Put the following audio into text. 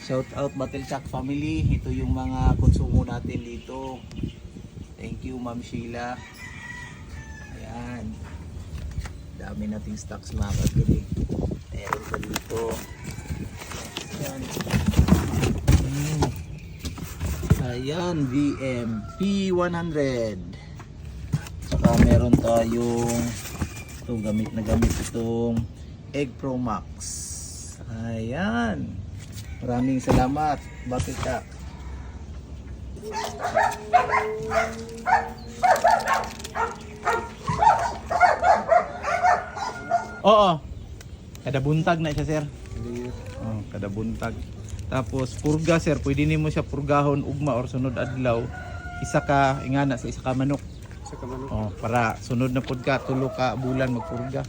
Shout out Battle Chuck family. Ito yung mga konsumo natin dito. Thank you Ma'am Sheila. Ayan. Dami nating stocks mga kagilig. Meron pa dito. Ayan. Ayan, VM P100. Saka meron tayong ito, gamit na gamit itong Egg Pro Max. Ayan. Maraming salamat, Battle Chuck. Oo. Kada buntag na siya, sir. Oh, kada buntag. Tapos purga, sir, pwede nimo siya purgahon ugma or sunod adlaw. Isa ka ingana sa isa ka manok. Sa kamano. Oh, para sunod na pud ka tulo ka bulan magpurga.